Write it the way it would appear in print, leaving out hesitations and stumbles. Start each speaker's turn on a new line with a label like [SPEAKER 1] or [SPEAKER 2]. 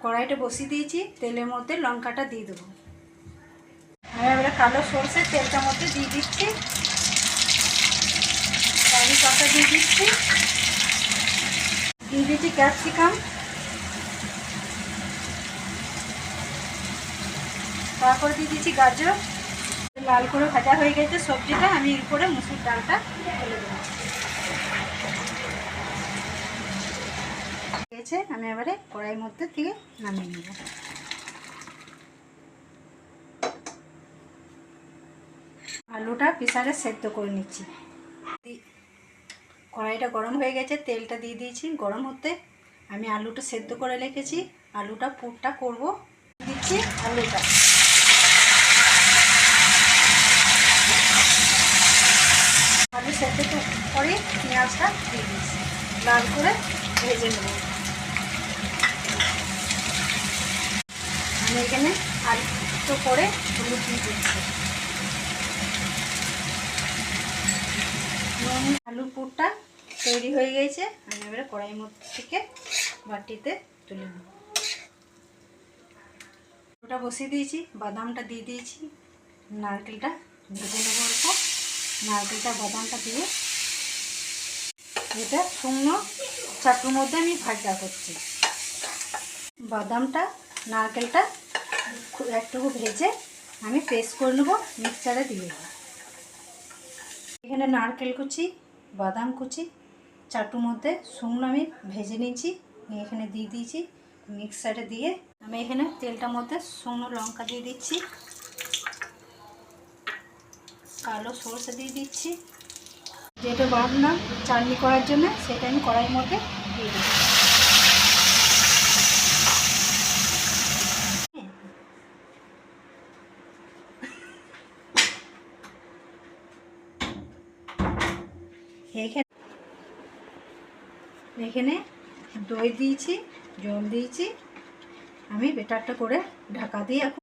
[SPEAKER 1] কড়াইটা বসিয়ে দিয়েছি, তেলের মধ্যে লঙ্কাটা দিয়ে দেবো। আমি এবারে কালো সরষে তেলটার মধ্যে দিয়ে দিচ্ছি, কারি পাতা দিয়ে দিচ্ছি, দিয়ে দিচ্ছি ক্যাপসিকাম, তারপর দিয়ে দিচ্ছি গাজর। লাল করে ভাজা হয়ে গেছে সবজিটা, আমি এর করে মুসুর ডালটা ঢেলে দেবো। আমি এবারে কড়াইয়ের মধ্যে থেকে নামিয়ে নেব। আলুটা প্রেসারে সেদ্ধ করে নিচ্ছি। কড়াইটা গরম হয়ে গেছে, তেলটা দিয়ে দিয়েছি। গরম হতে আমি আলুটা সেদ্ধ করে রেখেছি, আলুটা পুরটা করব। দিচ্ছি আলুটা, আলু সেদ্ধ করে পেঁয়াজটা দিয়ে দিচ্ছি, লাল করে ভেজে নেব। আমি এখানে আলু করে হলুদ দিয়ে দিচ্ছি। আলুর পুরটা তৈরি হয়ে গেছে, আমি এবারে কড়াইয়ের মধ্যে থেকে বাটিতে তুলে নেব। ওটা বসিয়ে দিয়েছি, বাদামটা দিয়ে দিয়েছি, নারকেলটা ভেজে নেবো অল্প। নারকেলটা বাদামটা দিয়ে এটা শুকনো চাটুর মধ্যে আমি ভাজা করছি। বাদামটা নারকেলটা একটু ভেজে আমি পেস্ট করে নেবো, মিক্সারে দিয়ে দেবো। এখানে নারকেল কুচি, বাদাম কুচি চাটুর মধ্যে শুকনো আমি ভেজে নিয়েছি, এখানে দিয়ে দিয়েছি মিক্সারে দিয়ে। আমি এখানে তেলটার মধ্যে শুকনো লঙ্কা দিয়ে দিচ্ছি, কালো সরষে দিয়ে দিচ্ছি, যেটা বাটলাম চাটনি করার জন্য সেটা আমি কড়াইয়ের মধ্যে দিয়ে দিচ্ছি। এখানে দই দিয়েছি, জল দিয়েছি, আমি বেটারটা করে ঢাকা দিয়ে এখন